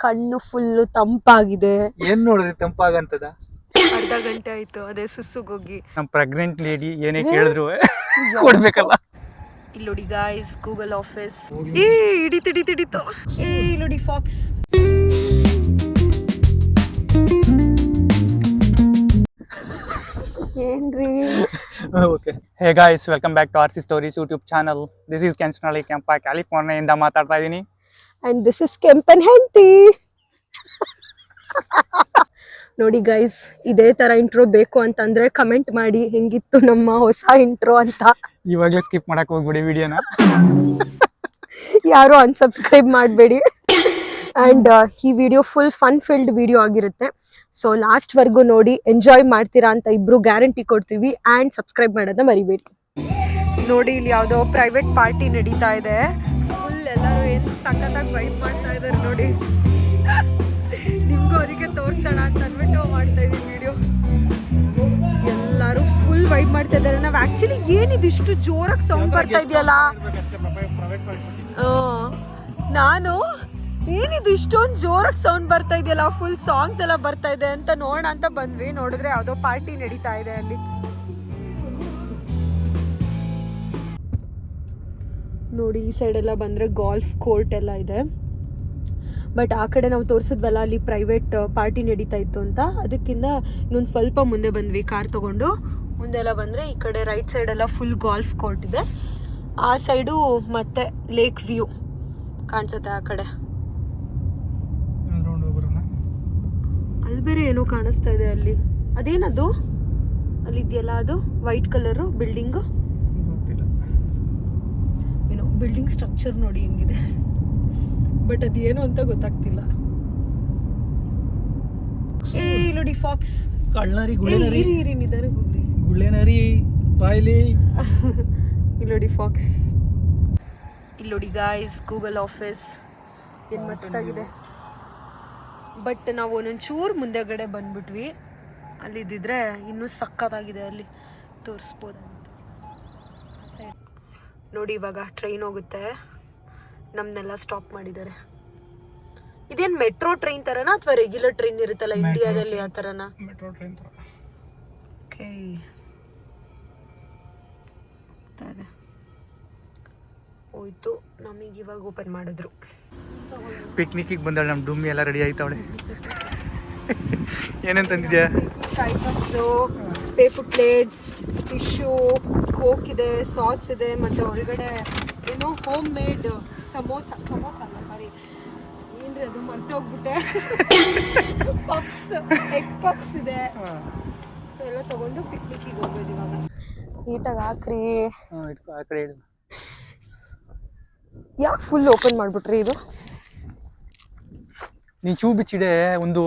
ಕಣ್ಣು ಫುಲ್ಲು ತಂಪಾಗಿದೆ. ಏನ್ ನೋಡಿದ್ರಿ ತಂಪಾಗಂತದ? ಅರ್ಧ ಗಂಟೆ ಆಯ್ತು ಅದೇ ಸುಸುಗೋಗಿ. ನಮ್ ಪ್ರೆಗ್ನೆಂಟ್ ಲೇಡಿ ಏನೇ ಕೇಳಿದ್ರು ಕೊಡ್ಬೇಕಲ್ಲ. ಇಲ್ಲಿ ನೋಡಿ ಗಾಯ್ಸ್ ಗೂಗಲ್ ಆಫೀಸ್. ಏ ಹಿಡಿತಿಡಿತಿಡಿತು. ಏ ಇಲ್ಲಿ ನೋಡಿ ಫಾಕ್ಸ್. ಏನ್ರಿ? Okay, hey guys, welcome back to RC stories YouTube channel. This is Kenchanahalli Kempa, ಕ್ಯಾಲಿಫೋರ್ನಿಯಾದಿಂದ ಮಾತಾಡ್ತಾ ಇದ್ದೀನಿ. ಅಂಡ್ ದಿಸ್ ಇಸ್ ಕೆಂಪನ್ ಹೆಂಡತಿ. ನೋಡಿ ಗೈಸ್, ಇದೇ ತರ ಇಂಟ್ರೋ ಬೇಕು ಅಂತಂದ್ರೆ ಕಮೆಂಟ್ ಮಾಡಿ ಹೆಂಗಿತ್ತು ನಮ್ಮ ಹೊಸ ಇಂಟ್ರೋ ಅಂತ. ಇವಾಗಲೇ ಸ್ಕಿಪ್ ಮಾಡಕ್ ಹೋಗ್ಬಿಡಿ ವಿಡಿಯೋನ. ಯಾರು ಅನ್ಸಬ್ಸ್ಕ್ರೈಬ್ ಮಾಡಬೇಡಿ. ಅಂಡ್ ಈ video full fun filled video ಆಗಿರುತ್ತೆ. ಸೊ ಲಾಸ್ಟ್ ವರ್ಗು ನೋಡಿ ಎಂಜಾಯ್ ಮಾಡ್ತೀರಾ ಅಂತ ಇಬ್ರು ಗ್ಯಾರಂಟಿ ಕೊಡ್ತೀವಿ. ಆ್ಯಂಡ್ ಸಬ್ಸ್ಕ್ರೈಬ್ ಮಾಡೋದನ್ನ ಮರಿಬೇಡಿ. ನೋಡಿ ಇಲ್ಲಿ ಯಾವುದೋ ಪ್ರೈವೇಟ್ ಪಾರ್ಟಿ ನಡೀತಾ ಇದೆ. ಫುಲ್ ಎಲ್ಲರೂ ಏನು ಸಖತ್ತಾಗಿ ವೈಬ್ ಮಾಡ್ತಾ ಇದ್ದಾರೆ ನೋಡಿ. ನಿಮಗೂ ಅದಕ್ಕೆ ತೋರಿಸೋಣ ಅಂತ ಅಂದ್ಬಿಟ್ಟು ಮಾಡ್ತಾ ಇದ್ದೀವಿ ವಿಡಿಯೋ. ಎಲ್ಲರೂ ಫುಲ್ ವೈಬ್ ಮಾಡ್ತಾ ಇದ್ದಾರೆ. ನಾವು ಆ್ಯಕ್ಚುಲಿ ಏನಿದು ಇಷ್ಟು ಜೋರಾಗಿ ಸೌಂಡ್ ಬರ್ತಾ ಇದೆಯಲ್ಲ, ನಾನು ಏನಿದು ಇಷ್ಟೊಂದು ಜೋರಾಗಿ ಸೌಂಡ್ ಬರ್ತಾ ಇದೆಯಲ್ಲ, ಫುಲ್ ಸಾಂಗ್ಸ್ ಎಲ್ಲ ಬರ್ತಾ ಇದೆ ಅಂತ ನೋಡೋಣ ಅಂತ ಬಂದ್ವಿ. ನೋಡಿದ್ರೆ ಯಾವುದೋ ಪಾರ್ಟಿ ನಡೀತಾ ಇದೆ ಅಲ್ಲಿ. ನೋಡಿ ಈ ಸೈಡ್ ಎಲ್ಲ ಬಂದರೆ ಗಾಲ್ಫ್ ಕೋರ್ಟ್ ಎಲ್ಲ ಇದೆ. ಬಟ್ ಆ ಕಡೆ ನಾವು ತೋರಿಸಿದ್ವಲ್ಲ ಅಲ್ಲಿ ಪ್ರೈವೇಟ್ ಪಾರ್ಟಿ ನಡೀತಾ ಇತ್ತು ಅಂತ, ಅದಕ್ಕಿಂತ ಇನ್ನೊಂದು ಸ್ವಲ್ಪ ಮುಂದೆ ಬಂದ್ವಿ ಕಾರ್ ತೊಗೊಂಡು. ಮುಂದೆಲ್ಲ ಬಂದರೆ ಈ ಕಡೆ ರೈಟ್ ಸೈಡೆಲ್ಲ ಫುಲ್ ಗಾಲ್ಫ್ ಕೋರ್ಟ್ ಇದೆ. ಆ ಸೈಡು ಮತ್ತೆ ಲೇಕ್ ವ್ಯೂ ಕಾಣಿಸುತ್ತೆ ಆ ಕಡೆ. ಅಲ್ಲಿ ಬೇರೆ ಏನೋ ಕಾಣಿಸ್ತಾ ಇದೆ ಅಲ್ಲಿ. ಅದೇನದು ಅಲ್ಲಿ ಇದೆಯಲ್ಲ, ಅದು ವೈಟ್ ಕಲರು ಬಿಲ್ಡಿಂಗು. ಏನೋ ಬಿಲ್ಡಿಂಗ್ ಸ್ಟ್ರಕ್ಚರ್ ನೋಡಿ ಹೆಂಗಿದೆ, ಬಟ್ ಅದೇನು ಅಂತ ಗೊತ್ತಾಗ್ತಿಲ್ಲ. ಏ ನೋಡಿ ಫಾಕ್ಸ್. ಕಳ್ಳನರಿ ಇರಿ ನಿಧಾನ ಹೋಗ್ರಿ. ಗುಳ್ಳೆನರಿ ಬಾಯ್ಲಿ. ಇಲ್ಲಿ ನೋಡಿ ಫಾಕ್ಸ್. ಇಲ್ಲಿ ನೋಡಿ ಗಾಯ್ಸ್ ಗೂಗಲ್ ಆಫೀಸ್ ಏನು ಮಸ್ತಾಗಿದೆ. ಬಟ್ ನಾವು ಒಂದೊಂದು ಚೂರು ಮುಂದೆಗಡೆ ಬಂದ್ಬಿಟ್ವಿ. ಅಲ್ಲಿದ್ದಿದ್ರೆ ಇನ್ನೂ ಸಕ್ಕತ್ತಾಗಿದೆ, ಅಲ್ಲಿ ತೋರಿಸ್ಬೋದಂತ. ನೋಡಿ ಇವಾಗ ಟ್ರೈನ್ ಹೋಗುತ್ತೆ. ನಮ್ಮನ್ನೆಲ್ಲ ಸ್ಟಾಪ್ ಮಾಡಿದ್ದಾರೆ. ಇದೇನು ಮೆಟ್ರೋ ಟ್ರೈನ್ ಥರನಾ ಅಥವಾ ರೆಗ್ಯುಲರ್ ಟ್ರೈನ್ ಇರುತ್ತಲ್ಲ ಇಂಡಿಯಾದಲ್ಲಿ, ಆ ಥರನಾ? ಮೆಟ್ರೋ ಟ್ರೈನ್ ಥರ. ಓಕೆ, ಹೋಯ್ತು. ನಮಗೆ ಇವಾಗ ಓಪನ್ ಮಾಡಿದ್ರು. ಪಿಕ್ನಿಕ್ಕಿಗೆ ಬಂದಾಳೆ ನಮ್ಮ ಡುಮ್ಮಿ, ಎಲ್ಲ ರೆಡಿ ಆಯ್ತಾವಳೆ. ಏನೇನು ತಂದಿದ್ಯಾ? Items, paper plates, tissue, coke ಇದೆ, ಸಾಸ್ ಇದೆ, ಮತ್ತು ಹೊರಗಡೆ ಏನೋ ಹೋಮ್ ಮೇಡ್ ಸಮೋಸ ಅಲ್ಲ ಸಾರಿ, ಏನ್ರಿ ಅದು ಮರ್ತೆ ಹೋಗ್ಬಿಟ್ಟೆ. ಪಪ್ಸ್, ಎಗ್ ಪಪ್ಸ್ ಇದೆ. ಸೊ ಎಲ್ಲ ತೊಗೊಂಡು ಪಿಕ್ನಿಕ್ಕಿಗೆ ಹೋಗೋದು ಇವಾಗ. ನೀಟಾಗಿ ಹಾಕ್ರಿ. ಆ ಕಡೆ ಹೇಳು. ಯಾಕೆ ಫುಲ್ ಓಪನ್ ಮಾಡಿಬಿಟ್ರಿ ಇದು? ನೀನು ಶೂ ಬಿಚ್ಚಿಡೆ ಒಂದು.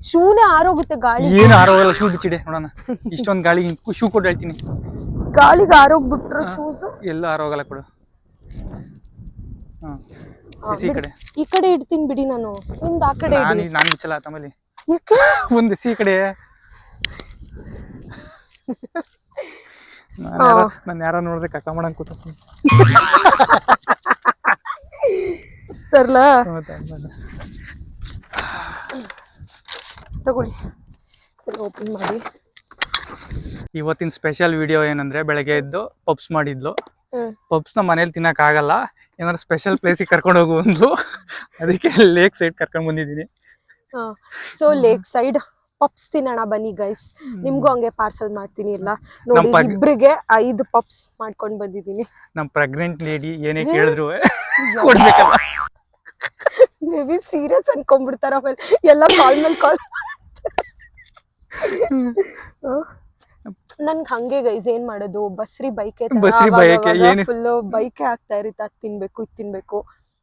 ಶೂನೇ ಆರೋಗುತ್ತೆ ಗಾಳಿ. ಏನು ಆರೋಗಲ್ಲ, ಶೂ ಬಿಚ್ಚಿಡೆ ನೋಡೋಣ. ಇಷ್ಟೊಂದು ಗಾಳಿ ಶೂ ಕೊಟ್ಟು ಹೇಳ್ತೀನಿ. ಗಾಳಿಗೆ ಆರೋಗ್ಬಿಟ್ರು ಶೂಸ್. ಎಲ್ಲ ಆರೋಗಲ್ಲ ಕೊಡು. ಈ ಕಡೆ ಈ ಕಡೆ ಇಡ್ತೀನಿ ಬಿಡಿ ನಾನು. ನಿಮ್ದು ಆ ಕಡೆ ಇಡಿ. ನಾನು ಬಿಚ್ಚಲ್ಲ ತಮ್ಮಲ್ಲಿ. ಯಾಕೆ? ಒಂದು ಸಿ ಕಡೆ. ನಾನು ಯಾರ ನೋಡಿದ್ರೆ ಕಕ್ಕ ಮಾಡಂಗ್ ಕೂತ ತರ್ಲಾ? ತಗೊಳ್ಳಿ, ಓಪನ್ ಮಾಡಿ. ಇವತ್ತಿನ ಸ್ಪೆಷಲ್ ವಿಡಿಯೋ ಏನಂದ್ರೆ, ಬೆಳಗ್ಗೆ ಎದ್ದು ಪಪ್ಸ್ ಮಾಡಿದ್ಲು. ಪಪ್ಸ್ನ ಮನೇಲಿ ತಿನ್ನಕ್ಕಾಗಲ್ಲ, ಏನಾದ್ರು ಸ್ಪೆಷಲ್ ಪ್ಲೇಸಿಗೆ ಕರ್ಕೊಂಡು ಹೋಗು ಅಂದ್ಲು. ಅದಕ್ಕೆ ಲೇಕ್ ಸೈಡ್ ಕರ್ಕೊಂಡು ಬಂದಿದ್ದೀನಿ. ಸೊ ಲೇಕ್ ಸೈಡ್ ಪಪ್ಸ್ ತಿನ್ನೋಣ ಬನ್ನಿ ಗೈಸ್. ನಿಮ್ಗೂ ಹಂಗೆ ಪಾರ್ಸಲ್ ಮಾಡ್ತೀನಿ. ಎಲ್ಲ ನೋಡಿ, ಇಬ್ರಿಗೆ 5 ಪಪ್ಸ್ ಮಾಡ್ಕೊಂಡು ಬಂದಿದ್ದೀನಿ. ನಮ್ಮ ಪ್ರೆಗ್ನೆಂಟ್ ಲೇಡಿ ಏನೇ ಕೇಳಿದ್ರು ಕೊಡ್ಬೇಕಲ್ಲ. ಮೇ ಬಿ ಸೀರಿಯಸ್ ಅನ್ಕೊಂಡ್ಬಿಡ್ತಾರ. ಆಮೇಲೆ ಎಲ್ಲ ಕಾಲ್ ಮೇಲೆ ಕಾಲ್. ನನ್ಗೆ ಹಂಗೆ ಗೈಸ್, ಏನ್ ಮಾಡೋದು, ಬಸ್ರಿ ಬೈಕೆ ಫುಲ್ ಬೈಕೆ ಆಗ್ತಾ ಇರುತ್ತೆ. ಅದ್ ತಿನ್ಬೇಕು ಇದ್ ತಿನ್ಬೇಕು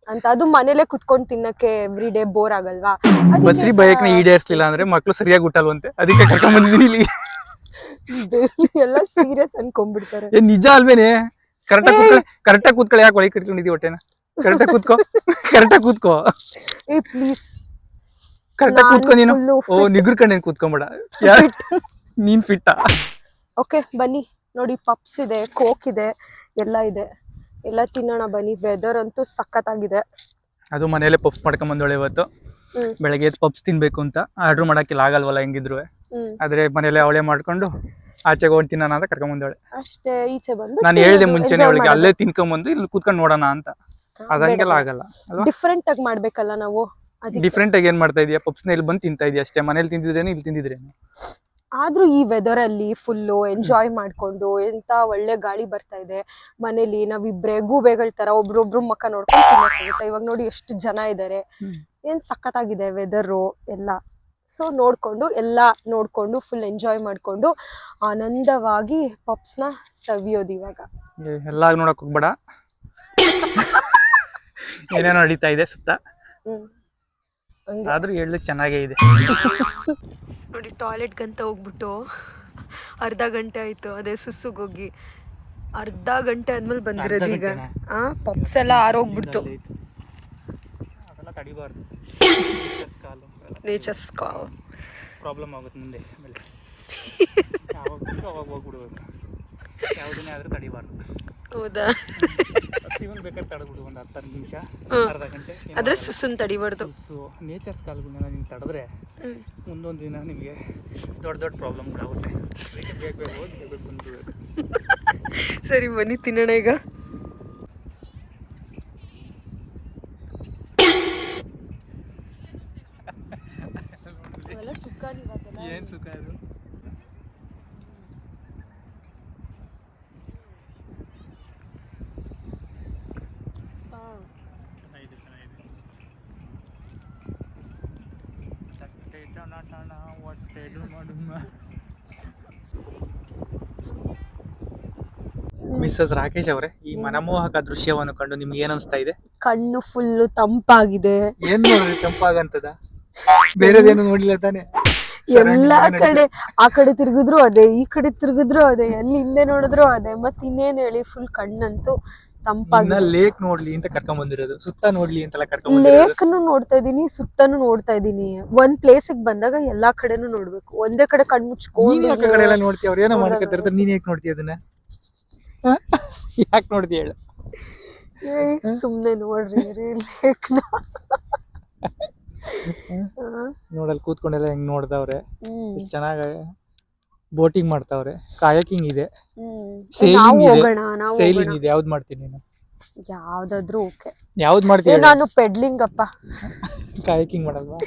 ಅಂತ. ಅದು ಮನೇಲೆ ಕುತ್ಕೊಂಡು ತಿನ್ನಕ್ಕೆ ಎವ್ರಿ ಡೇ ಬೋರ್ ಆಗಲ್ವಾ? ಬಸ್ರಿ ಬೈಕ್ನ ಈಡೇರಿಸಲಿಲ್ಲ ಅಂದ್ರೆ ಮಕ್ಳು ಸರಿಯಾಗಿ ಹುಟ್ಟಲ್ವಂತೆ, ಅದಕ್ಕೆ ಕರ್ಕೊಂಡ್ ಬಂದಿದ್ದೀನಿ ಇಲ್ಲಿ. ಎಲ್ಲ ಸೀರಿಯಸ್ ಅನ್ಕೊಂಡ್ಬಿಡ್ತಾರೆ. ನಿಜ ಅಲ್ವೇನೆ? ಕರೆಕ್ಟಾಗಿ ಕೂತ್ಕೊಳ್ಳಿ. ಯಾಕೆ ಒಳಗೆ ಕಟ್ಕೊಂಡಿದ್ದೀವಿ ಹೊಟ್ಟೆನ? ಕರೆಕ್ಟಾಗಿ ಕೂತ್ಕೋ. ಏ ಪ್ಲೀಸ್ ಕರೆಕ್ಟಾಗಿ ಕೂತ್ಕೊ ನೀನು. ಓ, ನಿಗ್ರಕಂಡೇನು ಕೂತ್ಕೊಂಬೇಡ. ನೀನ್ ಫಿಟ್ಟಾ? ಓಕೆ ಬನ್ನಿ. ನೋಡಿ ಪಪ್ಸ್ ಇದೆ, ಕೋಕ್ ಇದೆ, ಎಲ್ಲ ಇದೆ. ಎಲ್ಲ ತಿನ್ನೋಣ ಬನ್ನಿ. ವೆದರ್ ಅಂತೂ ಸಖತ್ತಾಗಿದೆ. ಅದು ಮನೇಲೆ ಪಪ್ಸ್ ಮಾಡ್ಕೊಂಡ್ ಬಂದೋಳೆ ಇವತ್ತು. ಬೆಳಗ್ಗೆ ಎದ್ದು ಪಪ್ಸ್ ತಿನ್ಬೇಕು ಅಂತ ಆರ್ಡರ್ ಮಾಡಕ್ಕಿಲ್ಲ ಆಗಲ್ವಲ್ಲ ಹೆಂಗಿದ್ರು. ಆದ್ರೆ ಮನೇಲಿ ಅವಳೇ ಮಾಡ್ಕೊಂಡು ಆಚೆಗೆ ಹೋಗಿ ತಿನ್ನೋಣ ಅಂತ ಕರ್ಕೊಂಬಂದವಳೆ ಅಷ್ಟೇ. ಈಚೆ ಬಂದು ನಾನು ಹೇಳ್ದೆ ಮುಂಚೆನೆ ಅವಳಿಗೆ ಅಲ್ಲೇ ತಿನ್ಕೊಂಬಂದು ಇಲ್ಲಿ ಕೂತ್ಕೊಂಡು ನೋಡೋಣ ಅಂತ. ಅದಂಗೆಲ್ಲ ಆಗಲ್ಲ ಅಲ್ವಾ? ಡಿಫ್ರೆಂಟ್ ಆಗಿ ಮಾಡ್ಬೇಕಲ್ಲ ನಾವು. ಡಿಫ್ರೆಂಟ್ ಆಗಿ ಏನ್ ಮಾಡ್ತಾ ಇದೀಯಾ? ಪಪ್ಸ್ನ ಇಲ್ಲಿ ಬಂದು ತಿಂತಾ ಇದೀಯ ಅಷ್ಟೇ. ಮನೇಲಿ ತಿಂದಿದ್ರೇನು ಇಲ್ಲಿ ತಿಂದಿದ್ರೇನು? ಆದ್ರೂ ಈ ವೆದರ್ ಅಲ್ಲಿ ಫುಲ್ಲು ಎಂಜಾಯ್ ಮಾಡ್ಕೊಂಡು ಎಂತ ಒಳ್ಳೆ ಗಾಳಿ ಬರ್ತಾ ಇದೆ. ಮನೇಲಿ ನಾವಿಬ್ರೆ ಗೂಬೆಗಳ ತರ ಒಬ್ರೊಬ್ರು ಮಕ್ಕ ನೋಡ್ಕೊಂಡು ತಿನ್ನಕ್ಕಾಗುತ್ತೆ. ಇವಾಗ ನೋಡಿ ಎಷ್ಟು ಜನ ಇದ್ದಾರೆ, ಏನ್ ಸಖತ್ತಾಗಿದೆ ವೆದರು ಎಲ್ಲ. ಸೊ ನೋಡ್ಕೊಂಡು ಫುಲ್ ಎಂಜಾಯ್ ಮಾಡ್ಕೊಂಡು ಆನಂದವಾಗಿ ಪಪ್ಸ್ನ ಸವಿಯೋದು ಇವಾಗ. ಎಲ್ಲ ನೋಡಕ್ ಹೋಗ್ಬೇಡ, ಏನೇನೋ ನಡೀತಾ ಇದೆ ಸುತ್ತ. ಆದ್ರೂ ಹೇಳಕ್ ಚೆನ್ನಾಗೇ ಇದೆ. ನೋಡಿ ಟಾಯ್ಲೆಟ್ಗಂತ ಹೋಗ್ಬಿಟ್ಟು ಅರ್ಧ ಗಂಟೆ ಆಯ್ತು. ಅದೇ ಸುಸ್ಸುಗೋಗಿ ಅರ್ಧ ಗಂಟೆ ಆದ್ಮೇಲೆ ಬಂದಿರೋದು ಈಗ. ಪಪ್ಸ್ ಎಲ್ಲ ಆರೋಗ್ಬಿಡ್ತು. ನೇಚರ್ಸ್ ಕಾಲ್ ಪ್ರಾಬ್ಲಮ್ ಆಗುತ್ತೆ ಮುಂದೆ. ಅವಾಗ ಹೋಗ್ಬಿಡ್ಬೇಕು. ಯಾವುದನ್ನೇ ಆದ್ರೂ ತಡಿಬಾರ್ದು. ಹೌದಾ? ಇವನ್ ಬೇಕಾದ್ರೆ ತಡೆದ್ಬಿಡು ಒಂದು 10 ನಿಮಿಷ, ಅರ್ಧ ಗಂಟೆ. ಆದ್ರೆ ಸುಸ್ಸುನ್ ತಡಿಬಾರ್ದು. ನೇಚರ್ಸ್ ಕಾಲ್ಗಳನ್ನ ನೀವು ತಡೆದ್ರೆ ಮುಂದೊಂದು ದಿನ ನಿಮಗೆ ದೊಡ್ಡ ಪ್ರಾಬ್ಲಮ್ಗಳಾಗುತ್ತೆ. ಬೇಗ ಹೋಗಿ ಬಂದ್ಬಿಡ್ಬೇಕು. ಸರಿ ಬನ್ನಿ ತಿನ್ನೋಣ ಈಗ. ಏನ್ ಸುಖ ಅದು? ಮಿಸ್ಸಸ್ ರಾಕೇಶ್ ಅವರೇ, ಈ ಮನಮೋಹಕ ದೃಶ್ಯವನ್ನು ಕಂಡು ನಿಮ್ಗೆ ಏನ್ ಅನ್ಸ್ತಾ ಇದೆ? ಕಣ್ಣು ಫುಲ್ ತಂಪಾಗಿದೆ. ಏನ್ ನೋಡ್ರಿ ತಂಪಾಗಂತದ? ಬೇರೆದೇನು ನೋಡಿಲ್ಲ ತಾನೆ? ಎಲ್ಲಾ ಕಡೆ ಆ ಕಡೆ ತಿರುಗಿದ್ರು ಅದೇ, ಈ ಕಡೆ ತಿರುಗಿದ್ರು ಅದೇ, ಎಲ್ಲಿ ಹಿಂದೆ ನೋಡಿದ್ರು ಅದೇ. ಮತ್ ಇನ್ನೇನ್ ಹೇಳಿ, ಫುಲ್ ಕಣ್ಣಂತೂ ತಂಪಾಗಿ. ಲೇಕ್ ನೋಡ್ಲಿ ಅಂತ ಕರ್ಕೊಂಡ್ ಬಂದಿರೋದು, ಸುತ್ತ ನೋಡ್ಲಿ ಅಂತೆಲ್ಲ ಲೇಕ್ನು ನೋಡ್ತಾ ಇದೀನಿ, ಸುತ್ತನು ನೋಡ್ತಾ ಇದೀನಿ. ಒಂದ್ ಪ್ಲೇಸಿಗೆ ಬಂದಾಗ ಎಲ್ಲಾ ಕಡೆನೂ ನೋಡ್ಬೇಕು. ಒಂದೇ ಕಡೆ ಕಣ್ ಮುಚ್ಕೊಂಡು ನೋಡ್ತೀಯ. ಅವ್ರು ಏನೋ ಮಾಡ್ಕೊತಿರ್ತಾರೆ, ನೀನ್ ಯಾಕೆ ನೋಡ್ತೀಯ ಅದನ್ನ? ಯಾಕೆ ನೋಡ್ತೀಯ ಹೇಳು? ಸುಮ್ನೆ ನೋಡ್ರಿ ಲೇಕ್ನ. ನೋಡಲ್ಲಿ ಕೂತ್ಕೊಂಡೆಲ್ಲ ಹೆಂಗ್ ನೋಡ್ದವ್ರೆ, ಎಷ್ಟು ಚೆನ್ನಾಗ ಬೋಟಿಂಗ್ ಮಾಡ್ತಾವ್ರೆ. ಕಾಯಕಿಂಗ್ ಇದೆ, ಸೈಲಿಂಗ್ ಇದೆ. ಯಾವ್ದು ಮಾಡ್ತೀನಿ ನೀನು? ಯಾವ್ದಾದ್ರು ಓಕೆ. ಯಾವ್ದು ಮಾಡ್ತೀನಿ? ನಾನು ಪೆಡ್ಲಿಂಗ್ ಅಪ್ಪ. ಕಾಯಕಿಂಗ್ ಮಾಡಲ್ವಾ?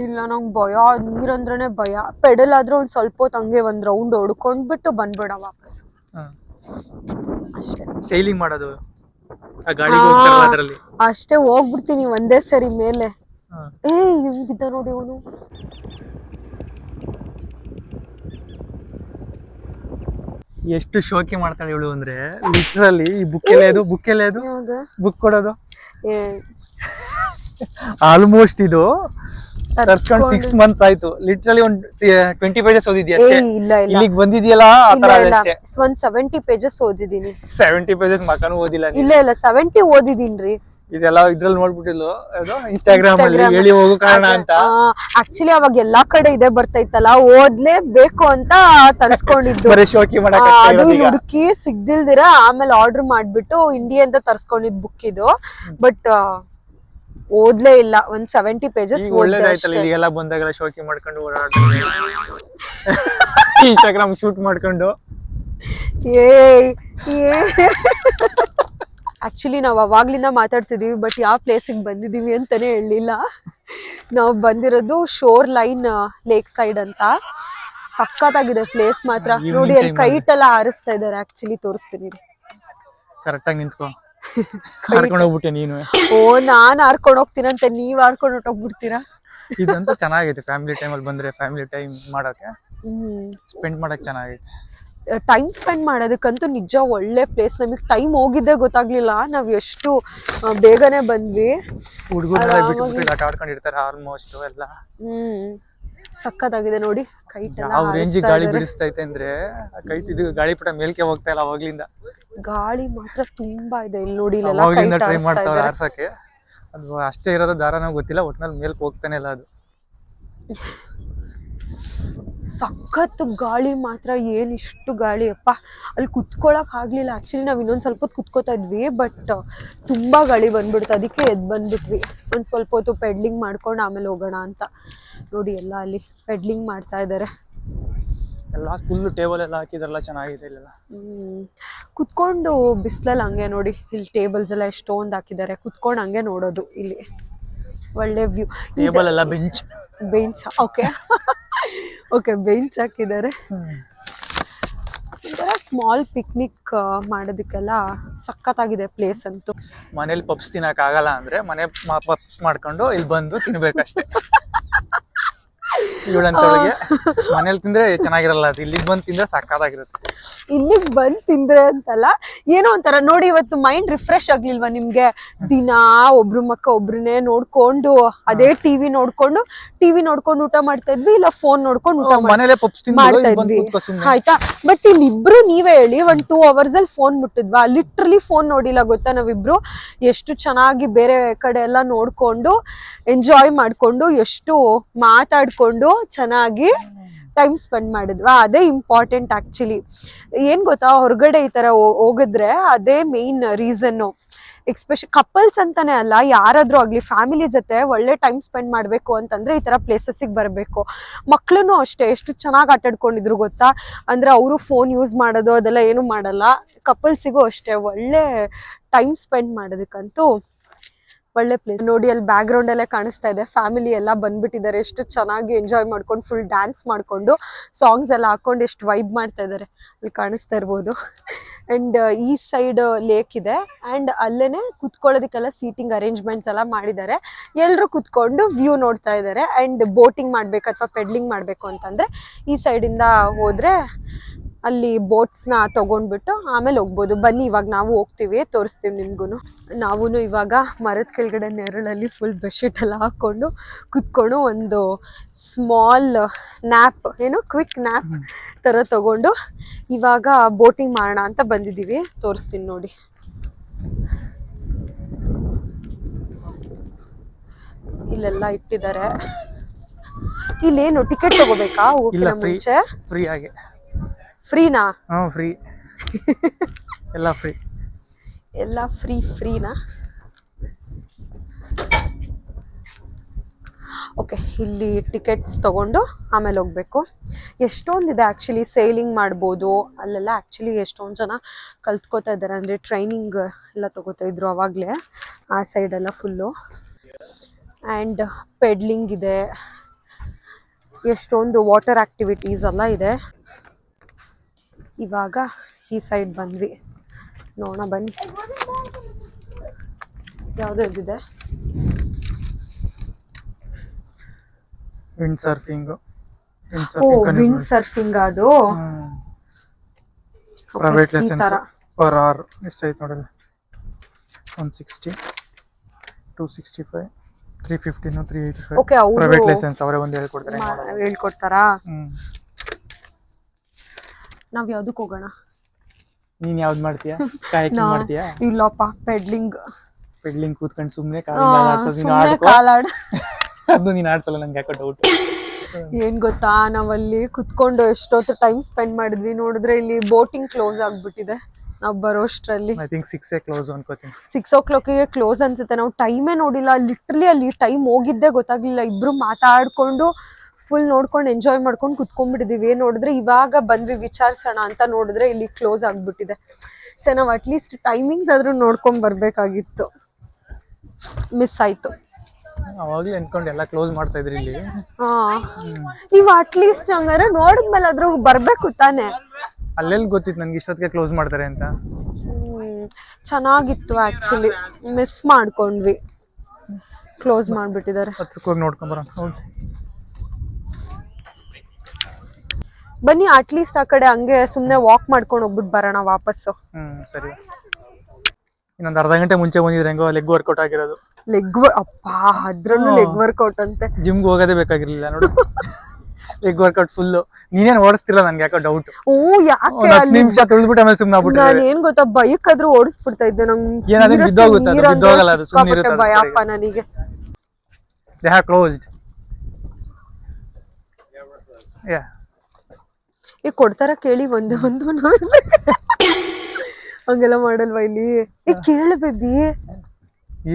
ಇಲ್ಲ, ನಂಗೆ ಭಯ, ನೀರಂದ್ರನೇ ಭಯ. ಪೆಡಲ್ ಆದ್ರೂ ಒಂದ್ ಸ್ವಲ್ಪ ಹೊತ್ತು ಹಂಗೆ ಒಂದ್ ರೌಂಡ್ ಹೊಡ್ಕೊಂಡ್ಬಿಟ್ಟು ಬಂದ್ಬೇಡ ವಾಪಸ್. ಸೈಲಿಂಗ್ ಮಾಡೋದು ಆ ಗಾಳಿಗೆ ಹೋಗ್ತಾರಲ್ಲ ಅದರಲ್ಲಿ ಅಷ್ಟೇ. ಹೋಗ್ಬಿಡ್ತೀನಿ ಒಂದೇ ಸರಿ ಮೇಲೆ. ಹಿಂಗ್ ಬಿದ್ದ ನೋಡಿ ಅವನು. ಎಷ್ಟು ಶೋಕಿ ಮಾಡ್ತಾಳೆ ಇವಳು ಅಂದ್ರೆ, ಲಿಟ್ರಲಿ ಈ ಬುಕ್ ಎಲ್ಲ ಅದು ಬುಕ್ ಕೊಡೋದು ಆಲ್ಮೋಸ್ಟ್ ಇದು ತರ್ಸ್ಕೊಂಡು 6 months ಆಯ್ತು. ಲಿಟ್ರಲಿ ಒಂದ್ 20 pages ಓದಿದ್ಯಾ? ಇಲ್ಲಿಗೆ ಬಂದಿದ್ಯಲ್ಲ ಆತರ ಅಷ್ಟೇ. ಒಂದ್ 70 pages ಓದಿದೀನಿ. 70 pages ಮಕನೂ ಓದಿಲ್ಲ. ಇಲ್ಲ 70 ಓದಿದೀನ್ರಿ. ಇದೆಲ್ಲ ಇದ್ರಲ್ಲಿ ನೋಡ್ಬಿಟ್ಟಿಲ್ಲ ಇನ್ಸ್ಟಾಗ್ರಾಮ್ ಅಲ್ಲಿ ಹೇಳಿ ಹೋಗೋ ಕಾರಣ ಅಂತ. ಆಕ್ಚುಲಿ ಅವಾಗ ಎಲ್ಲಾ ಕಡೆ ಇದೆ ಬರ್ತೈತಲ್ಲ, ಓದ್ಲೇಬೇಕು ಅಂತ ತರ್ಸ್ಕೊಂಡಿದ್ದು. ಶೋಕಿ ಅದು ಹುಡುಕಿ ಸಿಗ್ದಿಲ್ದಿರ ಆಮೇಲೆ ಆರ್ಡರ್ ಮಾಡ್ಬಿಟ್ಟು ಇಂಡಿಯಾ ಅಂತ ತರ್ಸ್ಕೊಂಡಿದ್ ಬುಕ್ ಇದು. ಬಟ್ ಓದ್ಲೇ ಇಲ್ಲ. ಒಂದ್ 70 pages. ಒಳ್ಳೇದಾಯ್ತಲ್ಲ, ಈಗೆಲ್ಲ ಬಂದಾಗೆಲ್ಲ ಶೋಕಿ ಮಾಡ್ಕೊಂಡು ಓಡಾಡ್ತಾರೆ, ಇನ್ಸ್ಟಾಗ್ರಾಮ್ ಶೂಟ್ ಮಾಡ್ಕೊಂಡು. ಆಕ್ಚುಲಿ ನಾವು ಅವಾಗ್ಲಿಂದ ಮಾತಾಡ್ತಿದೀವಿ, ಬಟ್ ಯಾವ ಪ್ಲೇಸಿಗೆ ಬಂದಿದೀವಿ ಅಂತಾನೆ ಹೇಳಿಲ್ಲ. ನಾವು ಬಂದಿರೋದು ಶೋರ್ ಲೈನ್ ಲೇಕ್ ಸೈಡ್ ಅಂತ. ಸಖತ್ತಾಗಿದೆ ಪ್ಲೇಸ್ ಮಾತ್ರ. ನೋಡಿ ಅಲ್ಲಿ ಕೈಟ್ ಎಲ್ಲ ಹಾರಿಸ್ತಾ ಇದಾರೆ. ಆಕ್ಚುಲಿ ತೋರಿಸ್ತೀನಿ, ಕರೆಕ್ಟ್ ಆಗಿ ನಿಂತ್ಕೊ. ಹಾರ್ಕೊಂಡು ಹೋಗ್ಬಿಟ್ಟೆ ನೀನು. ನಾನ್ ಹಾರ್ಕೊಂಡು ಹೋಗ್ತೀನಂತೆ, ನೀವ್ ಹಾರ್ಕೊಂಡು ಹೊಟ್ಟೋಗ್ಬಿಡ್ತೀರಾ? ಇದಂತೂ ಚೆನ್ನಾಗೈತೆ. ಫ್ಯಾಮಿಲಿ ಟೈಮ್ ಅಲ್ಲಿ ಬಂದ್ರೆ ಫ್ಯಾಮಿಲಿ ಟೈಮ್ ಮಾಡಕ್ಕೆ, ಸ್ಪೆಂಡ್ ಮಾಡಕ್ ಚೆನ್ನಾಗೈತೆ. ಟೈಮ್ ಸ್ಪೆಂಡ್ ಮಾಡೋದಕ್ಕಂತೂ ನಿಜ ಒಳ್ಳೆ ಪ್ಲೇಸ್. ನಮಗ್ ಟೈಮ್ ಹೋಗಿದ್ದೆ ಗೊತ್ತಾಗ್ಲಿಲ್ಲ, ನಾವ್ ಎಷ್ಟು ಬೇಗನೆ ಬಂದ್ವಿ. ಹುಡುಗರೆಲ್ಲ ಬಿಟ್ಟು ಆಟ ಆಡ್ಕೊಂಡಿರ್ತಾರೆ ಆಲ್ಮೋಸ್ಟ್ ಎಲ್ಲ. ಸಕ್ಕತ್ತಾಗಿದೆ ನೋಡಿ. ಕೈಟ್ ಯಾವ ರೇಂಜ್ ಗಾಳಿ ಬಿಡಿಸ್ತೈತೆ ಅಂದ್ರೆ, ಕೈಟ್ ಇದು ಗಾಳಿಪಟ ಮೇಲ್ಕೆ ಹೋಗ್ತಾ ಇಲ್ಲ ಅವಾಗ್ಲಿಂದ. ಗಾಳಿ ಮಾತ್ರ ತುಂಬಾ ಇದೆ ಇಲ್ಲಿ ನೋಡಿ. ಟ್ರೈ ಮಾಡ್ತಾವ್ರೆ ಆರ್ಸಕ್ಕೆ. ಅದು ಅಷ್ಟೇ ಇರೋದು ದಾರ ನಮ್ಗೆ ಗೊತ್ತಿಲ್ಲ. ಒಟ್ನಲ್ಲಿ ಮೇಲ್ಕ್ ಹೋಗ್ತಾನೆ ಇಲ್ಲ ಅದು. ಸಖತ್ ಗಾಳಿ ಮಾತ್ರ, ಏನಿಷ್ಟು ಗಾಳಿ ಅಪ್ಪ. ಅಲ್ಲಿ ಕುತ್ಕೊಳಕ್ ಆಗ್ಲಿಲ್ಲ. ಆ್ಯಕ್ಚುಲಿ ನಾವು ಇನ್ನೊಂದು ಸ್ವಲ್ಪ ಹೊತ್ತು ಕುತ್ಕೋತಾ ಇದ್ವಿ, ಬಟ್ ತುಂಬ ಗಾಳಿ ಬಂದ್ಬಿಡ್ತು, ಅದಕ್ಕೆ ಎದ್ದು ಬಂದ್ಬಿಟ್ವಿ. ಒಂದು ಸ್ವಲ್ಪ ಹೊತ್ತು ಪೆಡ್ಲಿಂಗ್ ಮಾಡ್ಕೊಂಡು ಆಮೇಲೆ ಹೋಗೋಣ ಅಂತ. ನೋಡಿ ಎಲ್ಲ ಅಲ್ಲಿ ಪೆಡ್ಲಿಂಗ್ ಮಾಡ್ತಾ ಇದ್ದಾರೆ. ಎಲ್ಲ ಫುಲ್ ಟೇಬಲ್ ಎಲ್ಲ ಹಾಕಿದ್ರಲ್ಲ, ಚೆನ್ನಾಗಿದೆ ಇಲ್ಲೆಲ್ಲ. ಕುತ್ಕೊಂಡು ಬಿಸಿಲಲ್ಲಿ ಹಂಗೆ ನೋಡಿ, ಇಲ್ಲಿ ಟೇಬಲ್ಸ್ ಎಲ್ಲ ಎಷ್ಟೊಂದು ಹಾಕಿದ್ದಾರೆ, ಕುತ್ಕೊಂಡು ಹಂಗೆ ನೋಡೋದು. ಇಲ್ಲಿ ಒಳ್ಳೆ ವ್ಯೂ. ಟೇಬಲ್ ಎಲ್ಲ ಬೆಂಚ್ ಓಕೆ ಓಕೆ, ಬೆಂಚ್ ಹಾಕಿದ್ದಾರೆ. ಒಂಥರ ಸ್ಮಾಲ್ ಪಿಕ್ನಿಕ್ ಮಾಡೋದಕ್ಕೆಲ್ಲ ಸಖತ್ತಾಗಿದೆ ಪ್ಲೇಸ್ ಅಂತೂ. ಮನೇಲಿ ಪಪ್ಸ್ ತಿನ್ನಕ್ ಆಗಲ್ಲ ಅಂದ್ರೆ ಪಪ್ಸ್ ಮಾಡ್ಕೊಂಡು ಇಲ್ಲಿ ಬಂದು ತಿನ್ಬೇಕಷ್ಟೇ. ಇವಳಂತೊಳಗೆ ಮನೇಲಿ ತಿಂದ್ರೆ ಚೆನ್ನಾಗಿರಲ್ಲ, ಅದು ಇಲ್ಲಿಗೆ ಬಂದು ತಿಂದ್ರೆ ಸಕ್ಕತ್ತಾಗಿರುತ್ತೆ. ಇಲ್ಲಿಗೆ ಬಂದು ತಿಂದ್ರೆ ಅಂತಲ್ಲ, ಏನೋ ಒಂಥರ ನೋಡಿ, ಇವತ್ತು ಮೈಂಡ್ ರಿಫ್ರೆಶ್ ಆಗ್ಲಿಲ್ವಾ ನಿಮ್ಗೆ? ದಿನ ಒಬ್ರು ಮಕ್ಕ ಒಬ್ರನ್ನೇ ನೋಡ್ಕೊಂಡು ಅದೇ ಟಿವಿ ನೋಡ್ಕೊಂಡು ಊಟ ಮಾಡ್ತಾ ಇದ್ವಿ, ಇಲ್ಲ ಫೋನ್ ನೋಡ್ಕೊಂಡು ಊಟ ಮಾಡ್ತಾ ಇದ್ವಿ, ಆಯ್ತಾ? ಬಟ್ ಇಲ್ಲಿ ಇಬ್ರು ನೀವೇ ಹೇಳಿ, 1-2 hours ಅಲ್ಲಿ ಫೋನ್ ಮುಟ್ಟಿದ್ವಾ? ಲಿಟ್ರಲಿ ಫೋನ್ ನೋಡಿಲ್ಲ ಗೊತ್ತಾ ನಾವಿಬ್ರು. ಎಷ್ಟು ಚೆನ್ನಾಗಿ ಬೇರೆ ಕಡೆ ಎಲ್ಲ ನೋಡ್ಕೊಂಡು ಎಂಜಾಯ್ ಮಾಡ್ಕೊಂಡು, ಎಷ್ಟು ಮಾತಾಡ್ಕೊಂಡು ಚೆನ್ನಾಗಿ ಟೈಮ್ ಸ್ಪೆಂಡ್ ಮಾಡಿದ್ವಾ? ಅದೇ ಇಂಪಾರ್ಟೆಂಟ್ ಆಕ್ಚುಲಿ. ಏನ್ ಗೊತ್ತಾ, ಹೊರಗಡೆ ಈ ತರ ಹೋಗಿದ್ರೆ ಅದೇ ಮೇನ್ ರೀಸನ್ನು. ಎಕ್ಸ್ಪೆಷಲಿ ಕಪಲ್ಸ್ ಅಂತಾನೆ ಅಲ್ಲ, ಯಾರಾದ್ರೂ ಆಗ್ಲಿ ಫ್ಯಾಮಿಲಿ ಜೊತೆ ಒಳ್ಳೆ ಟೈಮ್ ಸ್ಪೆಂಡ್ ಮಾಡ್ಬೇಕು ಅಂತಂದ್ರೆ ಈ ತರ ಪ್ಲೇಸಸ್ಗೆ ಬರಬೇಕು. ಮಕ್ಳು ಅಷ್ಟೇ ಎಷ್ಟು ಚೆನ್ನಾಗಿ ಆಟಾಡ್ಕೊಂಡಿದ್ರು ಗೊತ್ತಾ? ಅಂದ್ರೆ ಅವರು ಫೋನ್ ಯೂಸ್ ಮಾಡೋದು ಅದೆಲ್ಲ ಏನು ಮಾಡಲ್ಲ. ಕಪಲ್ಸಿಗೂ ಅಷ್ಟೇ ಒಳ್ಳೆ ಟೈಮ್ ಸ್ಪೆಂಡ್ ಮಾಡೋದಕ್ಕಂತೂ ಒಳ್ಳೆ ಪ್ಲೇಸ್. ನೋಡಿ ಅಲ್ಲಿ ಬ್ಯಾಕ್ ಗ್ರೌಂಡ್ ಎಲ್ಲ ಕಾಣಿಸ್ತಾ ಇದೆ, ಫ್ಯಾಮಿಲಿ ಎಲ್ಲ ಬಂದ್ಬಿಟ್ಟಿದ್ದಾರೆ. ಎಷ್ಟು ಚೆನ್ನಾಗಿ ಎಂಜಾಯ್ ಮಾಡ್ಕೊಂಡು ಫುಲ್ ಡ್ಯಾನ್ಸ್ ಮಾಡ್ಕೊಂಡು ಸಾಂಗ್ಸ್ ಎಲ್ಲ ಹಾಕೊಂಡು ಎಷ್ಟು ವೈಬ್ ಮಾಡ್ತಾ ಇದ್ದಾರೆ, ಅಲ್ಲಿ ಕಾಣಿಸ್ತಾ ಇರ್ಬೋದು. ಆ್ಯಂಡ್ ಈ ಸೈಡ್ ಲೇಕ್ ಇದೆ, ಆ್ಯಂಡ್ ಅಲ್ಲೇ ಕುತ್ಕೊಳ್ಳೋದಕ್ಕೆಲ್ಲ ಸೀಟಿಂಗ್ ಅರೇಂಜ್ಮೆಂಟ್ಸ್ ಎಲ್ಲ ಮಾಡಿದ್ದಾರೆ. ಎಲ್ಲರೂ ಕುತ್ಕೊಂಡು ವ್ಯೂ ನೋಡ್ತಾ ಇದ್ದಾರೆ. ಆ್ಯಂಡ್ ಬೋಟಿಂಗ್ ಮಾಡಬೇಕು ಅಥವಾ ಪೆಡ್ಲಿಂಗ್ ಮಾಡಬೇಕು ಅಂತಂದರೆ ಈ ಸೈಡಿಂದ ಹೋದರೆ ಅಲ್ಲಿ ಬೋಟ್ಸ್ನ ತೊಗೊಂಡ್ಬಿಟ್ಟು ಆಮೇಲೆ ಹೋಗ್ಬೋದು. ಬನ್ನಿ ಇವಾಗ ನಾವು ಹೋಗ್ತೀವಿ, ತೋರಿಸ್ತೀವಿ ನಿಮ್ಗೂ. ನಾವೂ ಇವಾಗ ಮರದ ಕೆಳಗಡೆ ನೆರಳಲ್ಲಿ ಫುಲ್ ಬೆಡ್ಶೀಟ್ ಎಲ್ಲ ಹಾಕ್ಕೊಂಡು ಕುತ್ಕೊಂಡು ಒಂದು ಸ್ಮಾಲ್ ನ್ಯಾಪ್, ಕ್ವಿಕ್ ನ್ಯಾಪ್ ಥರ ತೊಗೊಂಡು ಇವಾಗ ಬೋಟಿಂಗ್ ಮಾಡೋಣ ಅಂತ ಬಂದಿದ್ದೀವಿ. ತೋರಿಸ್ತೀನಿ ನೋಡಿ. ಇಲ್ಲೆಲ್ಲ ಇಟ್ಟಿದ್ದಾರೆ. ಇಲ್ಲೇನು ಟಿಕೆಟ್ ತಗೋಬೇಕಾ ಹೋಗಿಲ್ಲ ಮುಂಚೆ? ಫ್ರೀ ಆಗಿ. ಫ್ರೀನಾ? ಫ್ರೀ. ಎಲ್ಲ ಫ್ರೀ. ಎಲ್ಲ ಫ್ರೀನಾ? ಓಕೆ, ಇಲ್ಲಿ ಟಿಕೆಟ್ಸ್ ತಗೊಂಡು ಆಮೇಲೆ ಹೋಗ್ಬೇಕು. ಎಷ್ಟೊಂದಿದೆ ಆ್ಯಕ್ಚುಲಿ, ಸೇಲಿಂಗ್ ಮಾಡ್ಬೋದು ಅಲ್ಲೆಲ್ಲ. ಆ್ಯಕ್ಚುಲಿ ಎಷ್ಟೊಂದು ಜನ ಕಲ್ತ್ಕೋತಾ ಇದ್ದಾರೆ, ಅಂದರೆ ಟ್ರೈನಿಂಗ್ ಎಲ್ಲ ತಗೋತಾ ಇದ್ರು ಅವಾಗಲೇ ಆ ಸೈಡೆಲ್ಲ ಫುಲ್ಲು. ಆ್ಯಂಡ್ ಪೆಡ್ಲಿಂಗ್ ಇದೆ, ಎಷ್ಟೊಂದು ವಾಟರ್ ಆ್ಯಕ್ಟಿವಿಟೀಸ್ ಎಲ್ಲ ಇದೆ. ಇವಾಗ ಈ ಸೈಡ್ ಬಂದ್ವಿ, ನೋಡೋಣ ಬನ್ನಿ ಯಾವುದು ಇದಿದೆ. Wind surfing. ವಿಂಡ್ ಸರ್ಫಿಂಗ್ ಅದು ಪ್ರೈವೇಟ್ ಲೆಸನ್ಸ್ ಪರ್ ಅವರ್ ಎಷ್ಟೈತೆ ನೋಡಿ, 160, 265, 315, 385. ಓಕೆ, ಪ್ರೈವೇಟ್ ಲೆಸನ್ಸ್ ಅವರೇ ಒಂದು ಹೇಳ್ಕೊಡ್ತಾರಾ? ನಾವ್ ಯಾವ್ದಕ್ ಹೋಗೋಣ? ನೀನ್ ಯಾವ್ದು ಮಾಡ್ತೀಯಾ? ಕಾಯಕಿಂಗ್ ಮಾಡ್ತೀಯಾ? ಇಲ್ಲಪ್ಪ, ಪೆಡ್ಲಿಂಗ್ ಕೂತ್ಕೊಂಡು ಸುಮ್ನೆ ಕಾಲಾಡ್. ಅದು ನೀನ್ ಆಡ್ಸಲ್ಲ, ನಂಗೆ ಯಾಕೋ ಡೌಟ್. ಏನ್ ಗೊತ್ತಾ, ನಾವಲ್ಲಿ ಕುತ್ಕೊಂಡು ಎಷ್ಟೊತ್ತು ಟೈಮ್ ಸ್ಪೆಂಡ್ ಮಾಡಿದ್ವಿ. ನೋಡಿದ್ರೆ ಇಲ್ಲಿ ಬೋಟಿಂಗ್ ಕ್ಲೋಸ್ ಆಗ್ಬಿಟ್ಟಿದೆ ನಾವು ಬರೋಷ್ಟ್ರಲ್ಲಿ. ಐ ಥಿಂಕ್ 6 ಕ್ಲೋಸ್ ಅನ್ಕೋತೀನಿ. 6 o'clock ಕ್ಲೋಸ್ ಅನ್ಸುತ್ತೆ. ನಾವು ಟೈಮೇ ನೋಡಿಲ್ಲ, ಲಿಟ್ರಲಿ ಅಲ್ಲಿ ಟೈಮ್ ಹೋಗಿದ್ದೆ ಗೊತ್ತಾಗ್ಲಿಲ್ಲ. ಇಬ್ರು ಮಾತಾಡ್ಕೊಂಡು ಫುಲ್ ನೋಡ್ಕೊಂಡು ಎಂಜಾಯ್ ಮಾಡ್ಕೊಂಡು ಕುತ್ಕೊಂಡ್ಬಿಟ್ಟಿದೀವಿ. ನೋಡಿದ್ರೆ ಇವಾಗ ಬಂದ್ವಿ ವಿಚಾರಿಸೋಣ ಅಂತ, ನೋಡಿದ್ರೆ ಇಲ್ಲಿ ಕ್ಲೋಸ್ ಆಗ್ಬಿಟ್ಟಿದೆ. ನಾವು ಅಟ್ಲೀಸ್ಟ್ ಟೈಮಿಂಗ್ಸ್ ಆದ್ರೂ ನೋಡ್ಕೊಂಡ್ ಬರ್ಬೇಕಾಗಿತ್ತು, ಮಿಸ್ ಆಯ್ತು. ಅವಾಗ್ಲೇ ಅನ್ಕೊಂಡು ಎಲ್ಲ ಕ್ಲೋಸ್ ಮಾಡ್ತಾ ಇದ್ರಿ ಇಲ್ಲಿ. ನೀವು ಅಟ್ಲೀಸ್ಟ್ ಹಂಗಾರೆ ನೋಡಿದ್ಮೇಲೆ ಆದ್ರೂ ಬರ್ಬೇಕು ತಾನೆ. ಅಲ್ಲೆಲ್ಲಿ ಗೊತ್ತಿತ್ತು ನನ್ಗೆ ಇಷ್ಟೊತ್ತಿಗೆ ಕ್ಲೋಸ್ ಮಾಡ್ತಾರೆ ಅಂತ. ಚೆನ್ನಾಗಿತ್ತು ಆಕ್ಚುಲಿ, ಮಿಸ್ ಮಾಡ್ಕೊಂಡ್ವಿ, ಕ್ಲೋಸ್ ಮಾಡ್ಬಿಟ್ಟಿದ್ದಾರೆ. ಹತ್ರಕ್ಕೆ ಹೋಗಿ ನೋಡ್ಕೊಂಬರೋಣ. ಬನ್ನಿ ಅಟ್ಲೀಸ್ಟ್ ಆ ಕಡೆ ಹಂಗೆ ಸುಮ್ನೆ ವಾಕ್ ಮಾಡ್ಕೊಂಡು ಹೋಗ್ಬಿಟ್ಟು ಬರೋಣ ವಾಪಸ್ಸು. ಸರಿ. ಇನ್ನೊಂದು ಅರ್ಧ ಗಂಟೆ ಮುಂಚೆ ಬಂದಿದ್ರೆ ಹೆಂಗೋ ಲೆಗ್ ವರ್ಕೌಟ್ ಆಗಿರೋದು. ಅಪ್ಪ ಅದ್ರಲ್ಲೂ ಲೆಗ್ ವರ್ಕೌಟ್ ಅಂತೆ. ಜಿಮ್ಗೆ ಹೋಗೋದೇ ಬೇಕಾಗಿರ್ಲಿಲ್ಲ ನೋಡು. Leg workout full. ನೀನೇನ್ ಓಡಿಸ್ತಿಲ್ಲ, ನನ್ಗೆ ಯಾಕೋ ಡೌಟ್. ಯಾಕೆ ನಿಮಿಷ ತುಳಿದ್ಬಿಟ್ಟು ಆಮೇಲೆ ಸುಮ್ಮನೆ ಆಗ್ಬಿಟ್ಟು. ನಾನು ಏನ್ ಗೊತ್ತಾ, ಬೈಕ್ ಆದ್ರೂ ಓಡಿಸ್ಬಿಡ್ತಾ ಇದ್ದೆ. ನಂಗೆ ಭಯಪ್ಪ ನನಗೆ. They have closed. Yeah. ಈಗ ಕೊಡ್ತಾರ ಕೇಳಿ ಒಂದೇ ಒಂದು ಹಂಗೆಲ್ಲ ಮಾಡಲ್ವಾ ಇಲ್ಲಿ? ಈಗ ಕೇಳ ಬೇಬಿ.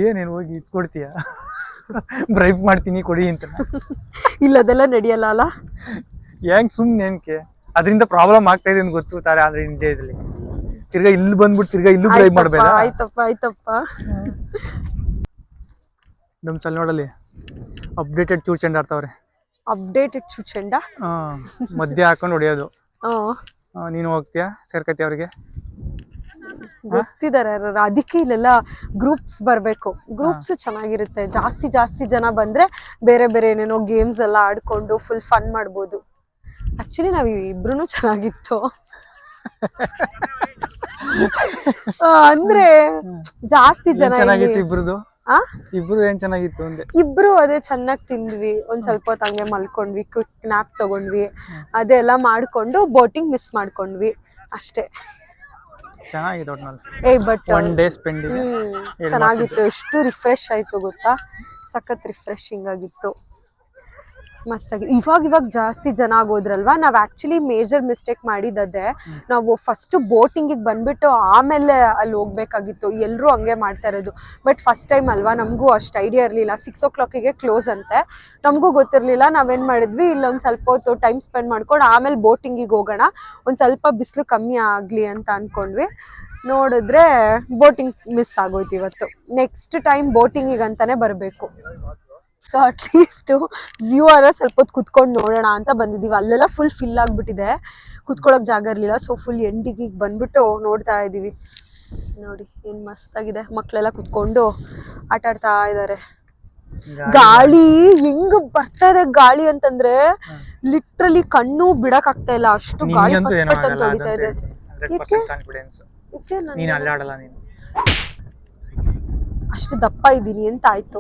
ಏನೇನು ಹೋಗಿ ಕೊಡ್ತೀಯ? ಬ್ರೈಪ್ ಮಾಡ್ತೀನಿ ಕೊಡಿ ಅಂತ. ಇಲ್ಲ ಅದೆಲ್ಲ ನಡೆಯಲ್ಲ ಅಲ್ಲ. ಹೆಂಗ್ ಸುಮ್ನೆ ಏನಕ್ಕೆ? ಅದರಿಂದ ಪ್ರಾಬ್ಲಮ್ ಆಗ್ತಾ ಇದೆ ಅಂತ ಗೊತ್ತು ತಾರೆ. ಆದ್ರೆ ಇಂಡಿಯಾದಲ್ಲಿ ತಿರ್ಗಾ ಇಲ್ಲಿ ಬಂದ್ಬಿಟ್ಟು ತಿರ್ಗಾ ಇಲ್ಲೂ ಬ್ರೈಪ್ ಮಾಡ್ಬೇಡ. ಆಯ್ತಪ್ಪ. ನಮ್ ಸಲ ನೋಡಲಿ ಅಪ್ಡೇಟೆಡ್ ಚೂಚಂಡ ಆಡ್ತಾವ್ರೆ. ಅಪ್ಡೇಟೆಡ್ ಚೂಚಂಡ ಮಧ್ಯೆ ಹಾಕೊಂಡು ಹೊಡಿಯೋದು. ನೀನು ಹೋಗ್ತೀಯಾ ಸೇರ್ಕತಿ ಅವ್ರಿಗೆ? ಗೊತ್ತಿದ್ದಾರೆ ಅದಕ್ಕೆ ಇಲ್ಲೆಲ್ಲ ಗ್ರೂಪ್ಸ್ ಬರಬೇಕು. ಗ್ರೂಪ್ಸ್ ಚೆನ್ನಾಗಿರುತ್ತೆ. ಜಾಸ್ತಿ ಜನ ಬಂದ್ರೆ ಬೇರೆ ಬೇರೆ ಏನೇನೋ ಗೇಮ್ಸ್ ಎಲ್ಲ ಆಡ್ಕೊಂಡು ಫುಲ್ ಫನ್ ಮಾಡ್ಬೋದು. ಆಕ್ಚುಲಿ ನಾವ್ ಇಬ್ರು ಚೆನ್ನಾಗಿತ್ತು. ಅಂದ್ರೆ ಜಾಸ್ತಿ ಜನ ಇಬ್ರದು ಇಬ್ರು ಏನ್ ಚೆನ್ನಾಗಿತ್ತು ಅಂದೆ. ಇಬ್ರು ಅದೇ ಚೆನ್ನಾಗಿ ತಿಂದ್ವಿ, ಒಂದ್ ಸ್ವಲ್ಪ ಹೊತ್ತು ಹಂಗೆ ಮಲ್ಕೊಂಡ್ವಿ, ಕ್ವಿಕ್ ನ್ಯಾಪ್ ತಗೊಂಡ್ವಿ, ಅದೆಲ್ಲ ಮಾಡ್ಕೊಂಡು ಬೋಟಿಂಗ್ ಮಿಸ್ ಮಾಡ್ಕೊಂಡ್ವಿ ಅಷ್ಟೇ. ಚೆನ್ನಾಗಿತ್ತು. ಎಷ್ಟು ರಿಫ್ರೆಶ್ ಆಯ್ತು ಗೊತ್ತಾ, ಸಖತ್ ರಿಫ್ರೆಶಿಂಗ್ ಆಗಿತ್ತು, ಮಸ್ತಾಗಿ. ಇವಾಗ ಜಾಸ್ತಿ ಜನ ಆಗೋದ್ರಲ್ವಾ. ನಾವ್ ಆಕ್ಚುಲಿ ಮೇಜರ್ ಮಿಸ್ಟೇಕ್ ಮಾಡಿದ್ದೆ. ನಾವು ಫಸ್ಟ್ ಬೋಟಿಂಗಿಗೆ ಬಂದ್ಬಿಟ್ಟು ಆಮೇಲೆ ಅಲ್ಲಿ ಹೋಗ್ಬೇಕಾಗಿತ್ತು. ಎಲ್ಲರೂ ಹಂಗೆ ಮಾಡ್ತಾ ಇರೋದು. ಬಟ್ ಫಸ್ಟ್ ಟೈಮ್ ಅಲ್ವಾ, ನಮಗೂ ಅಷ್ಟು ಐಡಿಯಾ ಇರಲಿಲ್ಲ. 6 o'clock ಕ್ಲೋಸ್ ಅಂತೆ, ನಮಗೂ ಗೊತ್ತಿರಲಿಲ್ಲ. ನಾವೇನು ಮಾಡಿದ್ವಿ, ಇಲ್ಲೊಂದು ಸ್ವಲ್ಪ ಹೊತ್ತು ಟೈಮ್ ಸ್ಪೆಂಡ್ ಮಾಡ್ಕೊಂಡು ಆಮೇಲೆ ಬೋಟಿಂಗಿಗೆ ಹೋಗೋಣ, ಒಂದು ಸ್ವಲ್ಪ ಬಿಸಿಲು ಕಮ್ಮಿ ಆಗಲಿ ಅಂತ ಅಂದ್ಕೊಂಡ್ವಿ. ನೋಡಿದ್ರೆ ಬೋಟಿಂಗ್ ಮಿಸ್ ಆಗೋಯ್ತು ಇವತ್ತು. ನೆಕ್ಸ್ಟ್ ಟೈಮ್ ಬೋಟಿಂಗಿಗೆ ಅಂತಾನೆ ಬರಬೇಕು. ಸೊ ಅಟ್ಲೀಸ್ಟ್ ವ್ಯೂ ಸ್ವಲ್ಪ ಹೊತ್ತು ಕುತ್ಕೊಂಡು ನೋಡೋಣ ಅಂತ ಬಂದಿದ್ದೀವಿ. ಅಲ್ಲೆಲ್ಲ ಫುಲ್ ಫಿಲ್ ಆಗಿಬಿಟ್ಟಿದೆ, ಕುತ್ಕೊಳ್ಳೋಕೆ ಜಾಗ ಇರಲಿಲ್ಲ. ಸೊ ಫುಲ್ ಎಂಡಿಗೆ ಬಂದ್ಬಿಟ್ಟು ನೋಡ್ತಾ ಇದ್ದೀವಿ. ನೋಡಿ ಏನು ಮಸ್ತಾಗಿದೆ. ಮಕ್ಕಳೆಲ್ಲ ಕುತ್ಕೊಂಡು ಆಟ ಆಡ್ತಾ ಇದ್ದಾರೆ. ಗಾಳಿ ಹೆಂಗ್ ಬರ್ತಾ ಇದೆ ಗಾಳಿ ಅಂತಂದ್ರೆ ಲಿಟ್ರಲಿ ಕಣ್ಣು ಬಿಡಕ್ ಆಗ್ತಾ ಇಲ್ಲ, ಅಷ್ಟು ಗಾಳಿ ಹೊಡಿತಾ ಇದೆ. ಅಷ್ಟು ದಪ್ಪ ಇದ್ದೀನಿ ಅಂತ ಆಯ್ತು.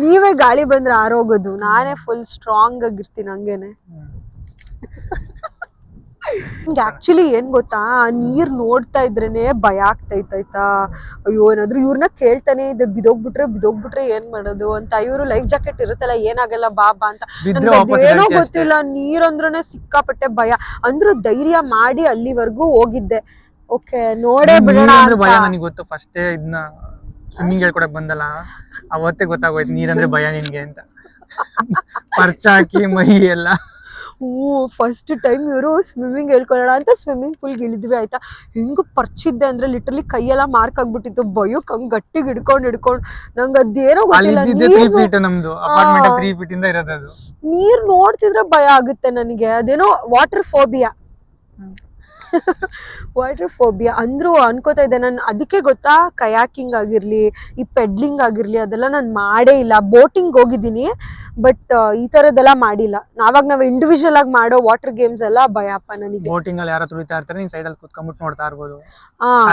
ನೀವೇ ಗಾಳಿ ಬಂದ್ರೆ ಆರೋಗೋದು, ನಾನೇ ಫುಲ್ ಸ್ಟ್ರಾಂಗ್ ಆಗಿರ್ತೀನಿ ಹಂಗೇನೆ. ಆಕ್ಚುಲಿ ಏನ್ ಗೊತ್ತಾ, ನೀರ್ ನೋಡ್ತಾ ಇದ್ರೇನೆ ಭಯ ಆಗ್ತೈತಾಯ್ತಾ. ಅಯ್ಯೋ ಏನಾದ್ರು ಇವ್ರನ್ನ ಕೇಳ್ತಾನೆ ಇದೆ, ಬಿದೋಗ್ಬಿಟ್ರೆ ಏನ್ ಮಾಡೋದು ಅಂತ. ಇವ್ರು ಲೈಫ್ ಜಾಕೆಟ್ ಇರುತ್ತಲ್ಲ, ಏನಾಗಲ್ಲ ಬಾಬಾ ಅಂತ. ಏನೋ ಗೊತ್ತಿಲ್ಲ, ನೀರ್ ಅಂದ್ರೇನೆ ಸಿಕ್ಕಾಪಟ್ಟೆ ಭಯ. ಅಂದ್ರೂ ಧೈರ್ಯ ಮಾಡಿ ಅಲ್ಲಿವರೆಗೂ ಹೋಗಿದ್ದೆ. ಓಕೆ ನೋಡೇ ಬಿಡೋಣ. ಭಯ ನನಗೆ ಗೊತ್ತು. ಫಸ್ಟ್ ಇದನ್ನ ಸ್ವಿಮ್ಮಿಂಗ್ ಹೇಳ್ಕೊಡಕ್ ಬಂದಲ್ಲ, ಅವತ್ತೇ ಗೊತ್ತಾಗೋಯ್ತು ನೀರಂದ್ರೆ ಭಯ ನಿನ್ಗೆ ಅಂತ. ಪರ್ಚ ಹಾಕಿ ಮೈ ಎಲ್ಲ. ಫಸ್ಟ್ ಟೈಮ್ ಇವರು ಸ್ವಿಮ್ಮಿಂಗ್ ಹೇಳ್ಕೊಳ್ಳೋಣ ಅಂತ ಸ್ವಿಮ್ಮಿಂಗ್ ಪೂಲ್ಗೆ ಇಳಿದ್ವಿ ಆಯ್ತಾ. ಹೆಂಗ್ ಪರ್ಚಿದ್ದೆ ಅಂದ್ರೆ ಲಿಟ್ರಲಿ ಕೈಯೆಲ್ಲ ಮಾರ್ಕ್ ಆಗ್ಬಿಟ್ಟಿತ್ತು. ಭಯಕ್ಕೆ ಹಂಗ್ ಗಟ್ಟಿಗೆ ಹಿಡ್ಕೊಂಡು ನಂಗೆ ಅದೇನೋ ಗೊತ್ತಿಲ್ಲ. ನೀರ್ ನೋಡ್ತಿದ್ರೆ ಭಯ ಆಗುತ್ತೆ ನನಗೆ. ಅದೇನೋ ವಾಟರ್ ಫೋಬಿಯಾ. ವಾಟರ್ ಫೋಬಿಯಾ ಅಂದ್ರು ಅನ್ಕೋತಾ ಇದ್ದೆ ನಾನು. ಅದಕ್ಕೆ ಗೊತ್ತಾ, ಕಯಾಕಿಂಗ್ ಆಗಿರ್ಲಿ, ಈ ಪೆಡ್ಲಿಂಗ್ ಆಗಿರ್ಲಿ, ಅದೆಲ್ಲ ನಾನು ಮಾಡೇ ಇಲ್ಲ. ಬೋಟಿಂಗ್ ಹೋಗಿದ್ದೀನಿ, ಬಟ್ ಈ ತರದೆಲ್ಲ ಮಾಡಿಲ್ಲ. ನಾವ್ ಇಂಡಿವಿಜುವಲ್ ಆಗಿ ಮಾಡೋ ವಾಟರ್ ಗೇಮ್ಸ್ ಎಲ್ಲ ಭಯಪ್ಪ ನನಗೆ. ಬೋಟಿಂಗ್ ಅಲ್ಲಿ ಯಾರು ತುಳಿತಾ ಇರ್ತಾರೆ, ನೀನ್ ಸೈಡ್ ಅಲ್ಲಿ ಕುತ್ಕೊಂಡ್ಬಿಟ್ಟು ನೋಡ್ತಾ ಇರ್ಬೋದು.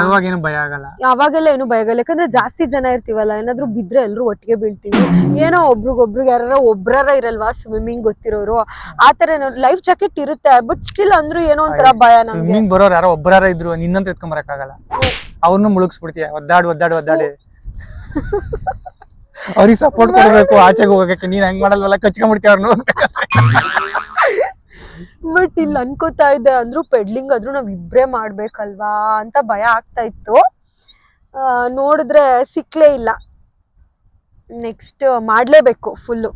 ಅವಾಗೇನು ಭಯ ಆಗಲ್ಲ. ಅವಾಗೆಲ್ಲ ಏನು ಭಯ ಆಗಲ್ಲ, ಯಾಕಂದ್ರೆ ಜಾಸ್ತಿ ಜನ ಇರ್ತೀವಲ್ಲ. ಏನಾದ್ರು ಬಿದ್ರೆ ಎಲ್ರು ಒಟ್ಟಿಗೆ ಬೀಳ್ತೀವಿ. ಏನೋ ಒಬ್ರಿಗೊಬ್ರಿಗೆ ಯಾರ ಇರಲ್ವಾ ಸ್ವಿಮ್ಮಿಂಗ್ ಗೊತ್ತಿರೋರು, ಆತರ ಲೈಫ್ ಜಾಕೆಟ್ ಇರುತ್ತೆ. ಬಟ್ ಸ್ಟಿಲ್ ಅಂದ್ರೂ ಏನೋ ಒಂಥರ ಭಯ ನಂಗೆ. ಬರೋರು ಯಾರೋ ಒಬ್ಬರಾರ ಇದ್ರು, ನಿನ್ನಂತ ಎತ್ಕೊಂಡ್ ಬರಕ್ಕಾಗಲ್ಲ. ಅವ್ರನ್ನು ಮುಳುಗಿಸ್ಬಿಡ್ತೀಯ. ಒದ್ದಾಡಿ ಅವ್ರಿಗೆ ಸಪೋರ್ಟ್ ಕೊಡ್ಬೇಕು ಆಚೆಗೆ ಹೋಗಕ್ಕೆ. ನೀನ್ ಹೆಂಗ್ ಮಾಡಲ್ವಲ್ಲ, ಕಚ್ಕೊಂಡ್ಬಿಡ್ತೀಯ ಅವ್ರನ್ನು. ಬಟ್ ಇಲ್ಲಿ ಅನ್ಕೋತಾ ಇದ್ದೆ, ಅಂದ್ರು ಪೆಡ್ಲಿಂಗ್ ಆದ್ರೂ ನಾವ್ ಇಬ್ರೇ ಮಾಡ್ಬೇಕಲ್ವಾ ಅಂತ ಭಯ ಆಗ್ತಾ ಇತ್ತು. ನೋಡಿದ್ರೆ ಸಿಕ್ಲೇ ಇಲ್ಲ. ನೆಕ್ಸ್ಟ್ ಮಾಡ್ಲೇಬೇಕು ಫುಲ್ಲು.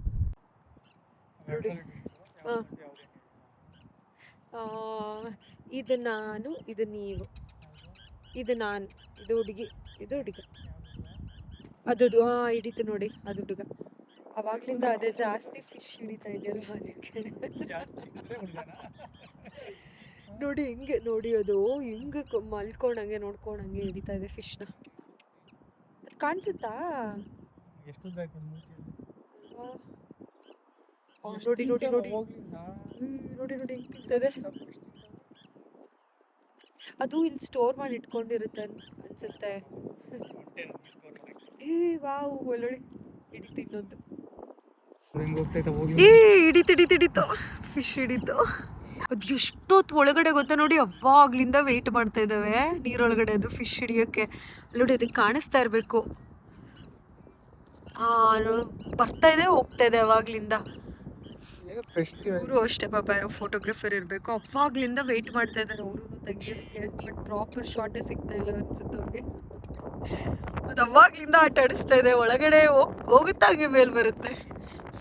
ಇದು ನಾನು, ಇದು ನೀವು, ಇದು ನಾನು, ಇದು ಹುಡುಗಿ, ಇದು ಹುಡುಗ. ಅದು ಹಿಡಿತು ನೋಡಿ, ಅದು ಹುಡುಗ. ಅವಾಗ್ಲಿಂದ ಅದೇ ಜಾಸ್ತಿ ಫಿಶ್ ಹಿಡಿತಾ ಇದೆಯಲ್ಲ ಅದಕ್ಕೆ. ನೋಡಿ ಹಿಂಗೆ ನೋಡಿ, ಅದು ಹಿಂಗೆ ಮಲ್ಕೊಂಡಂಗೆ ನೋಡ್ಕೊಂಡಂಗೆ ಹಿಡಿತಾ ಇದೆ ಫಿಶ್ನ. ಕಾಣಿಸುತ್ತಾ? ನೋಡಿ ನೋಡಿ ನೋಡಿ ನೋಡಿ ನೋಡಿ ಹೆಂಗ್ ತಿಂತದೆ. ಅದು ಇಲ್ಲಿ ಸ್ಟೋರ್ ಮಾಡಿ ಇಟ್ಕೊಂಡಿರುತ್ತೆ ಅನ್ಸುತ್ತೆ. ವಾವ್, ಒಳ್ಳೊಳ್ಳೆ ಹಿಡಿತು. ಇನ್ನೊಂದು ಹಿಡಿತು ಫಿಶ್ ಹಿಡಿತು. ಅದು ಎಷ್ಟೊತ್ತು ಒಳಗಡೆ ಗೊತ್ತಾ ನೋಡಿ, ಅವಾಗ್ಲಿಂದ ವೆಯ್ಟ್ ಮಾಡ್ತಾ ಇದ್ದಾವೆ ನೀರೊಳಗಡೆ ಅದು ಫಿಶ್ ಹಿಡಿಯೋಕ್ಕೆ. ನೋಡಿ ಅದಕ್ಕೆ ಕಾಣಿಸ್ತಾ ಇರಬೇಕು. ಬರ್ತಾ ಇದೆ ಹೋಗ್ತಾ ಇದೆ ಅವಾಗ್ಲಿಂದ. ಫ್ರೆಶ್ ಇವರು ಅಷ್ಟೇ ಪಾಪ ಯಾರೋ ಫೋಟೋಗ್ರಫರ್ ಇರಬೇಕು, ಅವಾಗ್ಲಿಂದ ವೆಯ್ಟ್ ಮಾಡ್ತಾ ಇದ್ದಾರೆ ಅವರು ತೆಗಿಯೋದಕ್ಕೆ. ಬಟ್ ಪ್ರಾಪರ್ ಶಾರ್ಟೇ ಸಿಗ್ತಾ ಇಲ್ಲ ಅನ್ಸುತ್ತೆ ಅವ್ರಿಗೆ. ಅದು ಅವಾಗ್ಲಿಂದ ಆಟ ಆಡಿಸ್ತಾ ಇದೆ, ಒಳಗಡೆ ಹೋಗುತ್ತಾ ಹಂಗೆ ಮೇಲ್ ಬರುತ್ತೆ,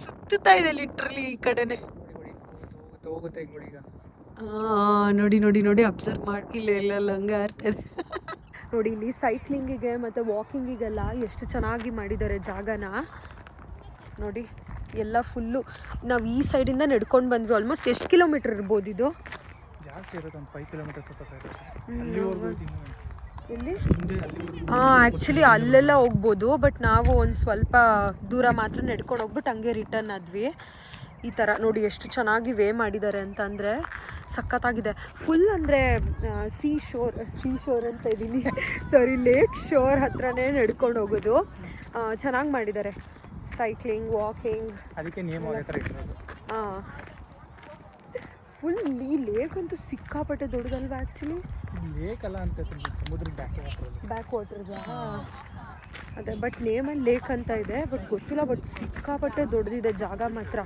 ಸುತ್ತುತ್ತಾ ಇದೆ ಲಿಟ್ರಲಿ ಈ ಕಡೆನೆ. ಹೋಗುತ್ತೆ ಈಗ. ನೋಡಿ ನೋಡಿ ನೋಡಿ ಅಬ್ಸರ್ವ್ ಮಾಡಿ. ಇಲ್ಲ ಹಂಗೆ ಆರ್ತಾ ಇದೆ ನೋಡಿ. ಇಲ್ಲಿ ಸೈಕ್ಲಿಂಗಿಗೆ ಮತ್ತು ವಾಕಿಂಗಿಗೆಲ್ಲ ಎಷ್ಟು ಚೆನ್ನಾಗಿ ಮಾಡಿದ್ದಾರೆ ಜಾಗನ ನೋಡಿ. ಎಲ್ಲ ಫುಲ್ಲು ನಾವು ಈ ಸೈಡಿಂದ ನಡ್ಕೊಂಡು ಬಂದ್ವಿ. ಆಲ್ಮೋಸ್ಟ್ ಎಷ್ಟು ಕಿಲೋಮೀಟರ್ ಇರ್ಬೋದು ಇದು? ಜಾಸ್ತಿ ಇರುತ್ತೆ, ಒಂದು 5 ಕಿಲೋಮೀಟರ್ ಎಲ್ಲಿ? ಆ್ಯಕ್ಚುಲಿ ಅಲ್ಲೆಲ್ಲ ಹೋಗ್ಬೋದು, ಬಟ್ ನಾವು ಒಂದು ಸ್ವಲ್ಪ ದೂರ ಮಾತ್ರ ನಡ್ಕೊಂಡು ಹೋಗ್ಬಿಟ್ಟು ಹಂಗೆ ರಿಟರ್ನ್ ಆದ್ವಿ. ಈ ಥರ ನೋಡಿ ಎಷ್ಟು ಚೆನ್ನಾಗಿ ವೇ ಮಾಡಿದ್ದಾರೆ ಅಂತಂದರೆ ಸಖತ್ತಾಗಿದೆ. ಫುಲ್ ಅಂದರೆ ಸೀ ಶೋರ್ ಅಂತ ಇದ್ದೀನಿ, ಸಾರಿ ಲೇಕ್ ಶೋರ್ ಹತ್ರನೇ ನಡ್ಕೊಂಡು ಹೋಗೋದು. ಚೆನ್ನಾಗಿ ಮಾಡಿದ್ದಾರೆ ಸೈಕ್ಲಿಂಗ್, ವಾಕಿಂಗ್. ಅದಕ್ಕೆ ನೇಮ್ ಫುಲ್ ಈ ಲೇಕ್ ಅಂತೂ ಸಿಕ್ಕಾಪಟ್ಟೆ ದೊಡ್ಡದಲ್ವಾ? ಆ್ಯಕ್ಚುಲಿ ಲೇಕ್ ಅಲ್ಲ ಅಂತ ಸಮುದ್ರದ ಬ್ಯಾಕ್ ವಾಟರ್ಸಾ? ಅದೇ, ಬಟ್ ನೇಮಲ್ಲಿ ಲೇಕ್ ಅಂತ ಇದೆ, ಬಟ್ ಗೊತ್ತಿಲ್ಲ. ಬಟ್ ಸಿಕ್ಕಾಪಟ್ಟೆ ದೊಡ್ಡದಿದೆ ಜಾಗ ಮಾತ್ರ,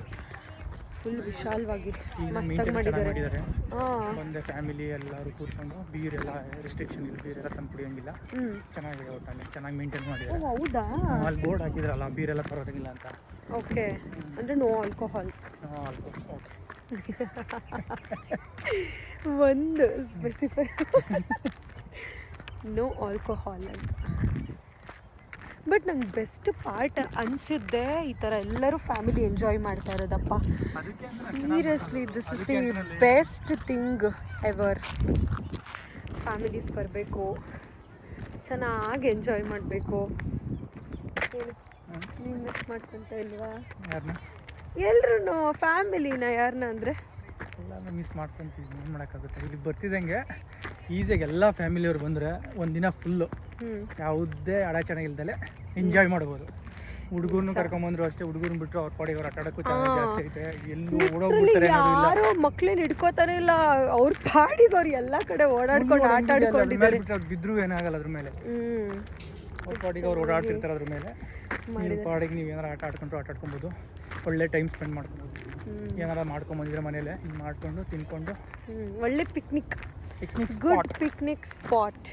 ಫುಲ್ ವಿಶಾಲವಾಗಿ ಮಸ್ತಾಗಿ ಮಾಡಿದ್ದಾರೆ. ಒಂದೇ ಫ್ಯಾಮಿಲಿ ಎಲ್ಲರೂ ಕೂತ್ಕೊಂಡು ಬೀರೆಲ್ಲ ರೆಸ್ಟ್ರಿಕ್ಷನ್ ಇಲ್ಲ, ಬೀರೆಲ್ಲ ತಂದು ಕುಡಿಯೋಂಗಿಲ್ಲ. ಚೆನ್ನಾಗಿದೆ, ಒಟ್ಟಲ್ಲಿ ಚೆನ್ನಾಗಿ ಮೇಂಟೈನ್ ಮಾಡಿದ್ದಾರೆ. ಹೌದಾ? ಅಲ್ಲಿ ಬೋರ್ಡ್ ಹಾಕಿದ್ರಲ್ಲ ಬೀರೆಲ್ಲ ತರೋದಿಲ್ಲ ಅಂತ. ಓಕೆ, ಅಂದರೆ ನೋ ಆಲ್ಕೋಹಾಲ್. ಓಕೆ ಒಂದು ಸ್ಪೆಸಿಫೈ ನೋ ಆಲ್ಕೋಹಾಲ್ ಅಂತ. ಬಟ್ ನಂಗೆ ಬೆಸ್ಟ್ ಪಾರ್ಟ್ ಅನಿಸಿದ್ದೆ ಈ ಥರ ಎಲ್ಲರೂ ಫ್ಯಾಮಿಲಿ ಎಂಜಾಯ್ ಮಾಡ್ತಾ ಇರೋದಪ್ಪ. Seriously this is the best thing ever. Families ಬರಬೇಕು, ಚೆನ್ನಾಗಿ ಎಂಜಾಯ್ ಮಾಡಬೇಕು. ನೀವು ಮಿಸ್ ಮಾಡ್ಕೊತ ಇಲ್ವಾ? ಎಲ್ರೂ ಫ್ಯಾಮಿಲಿನ ಯಾರನ್ನ ಅಂದರೆ ಎಲ್ಲರೂ ಮಿಸ್ ಮಾಡ್ಕೊತೀವಿ, ಏನು ಮಾಡೋಕ್ಕಾಗುತ್ತೆ. ಇಲ್ಲಿ ಬರ್ತಿದ್ದಂಗೆ ಈಸಿಯಾಗಿ ಎಲ್ಲ ಫ್ಯಾಮಿಲಿಯವ್ರು ಬಂದರೆ ಒಂದಿನ ಫುಲ್ಲು ಯಾವುದೇ ಅಡಚಣೆ ಇಲ್ದಲೆ ಎಂಜಾಯ್ ಮಾಡ್ಬೋದು. ಹುಡುಗರನ್ನು ಕರ್ಕೊಂಬಂದ್ರು ಅಷ್ಟೇ, ಹುಡುಗರನ್ನ ಬಿಟ್ಟರು ಅವ್ರ ಪಾಡಿಗೆ ಅವ್ರು ಆಟಾಡೋಕ್ಕೂ ಚೆನ್ನಾಗಿ ಜಾಸ್ತಿ ಐತೆ. ಎಲ್ಲೂ ಓಡೋಗ್ಬಿಡ್ತಾರೆ, ಯಾರು ಮಕ್ಳನ್ನ ಹಿಡ್ಕೋತಾನೆ ಇಲ್ಲ, ಅವ್ರ ಪಾಡಿಗೆ ಅವ್ರು ಎಲ್ಲ ಕಡೆ ಓಡಾಡ್ಕೊಂಡು ಆಟ ಆಡ್ಕೊಂಡಿದ್ದಾರೆ. ಅವ್ರು ಬಿದ್ದರೂ ಏನಾಗಲ್ಲ ಅದ್ರ ಮೇಲೆ, ಅವ್ರ ಪಾಡಿಗೆ ಅವ್ರು ಓಡಾಡ್ತಿರ್ತಾರೆ ಅದ್ರ ಮೇಲೆ. ನಿಮ್ಮ ಪಾಡಿಗೆ ನೀವು ಏನಾರು ಆಟ ಆಡ್ಕೊಬೋದು, ಒಳ್ಳೆ ಟೈಮ್ ಸ್ಪೆಂಡ್ ಮಾಡ್ಕೊಬೋದು. ಏನಾರ ಮಾಡ್ಕೊಂಬಂದಿದ್ರೆ ಮನೇಲೆ ಹಿಂಗೆ ಮಾಡಿಕೊಂಡು ತಿನ್ಕೊಂಡು ಒಳ್ಳೆ picnic good picnic spot.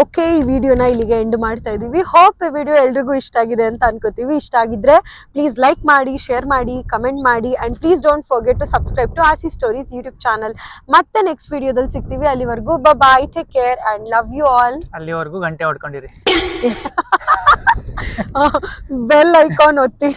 Okay, ಈ ವಿಡಿಯೋನ ಇಲ್ಲಿಗೆ ಎಂಡ್ ಮಾಡ್ತಾ ಇದ್ದೀವಿ. ಹೋಪ್ ಈ ವಿಡಿಯೋ ಎಲ್ರಿಗೂ ಇಷ್ಟ ಆಗಿದೆ ಅಂತ ಅನ್ಕೋತೀವಿ. ಇಷ್ಟ ಆಗಿದ್ರೆ ಪ್ಲೀಸ್ ಲೈಕ್ ಮಾಡಿ, ಶೇರ್ ಮಾಡಿ, ಕಮೆಂಟ್ ಮಾಡಿ, and please don't forget to subscribe to Aasi stories YouTube channel. ಮತ್ತೆ ನೆಕ್ಸ್ಟ್ ವಿಡಿಯೋದಲ್ಲಿ ಸಿಗ್ತೀವಿ. ಅಲ್ಲಿವರೆಗೂ bye, take care and love you all. ಅಲ್ಲಿವರೆಗೂ ಗಂಟೆ ಹೊಡ್ಕೊಂಡಿರಿ, ಬೆಲ್ ಐಕಾನ್ ಒತ್ತಿ.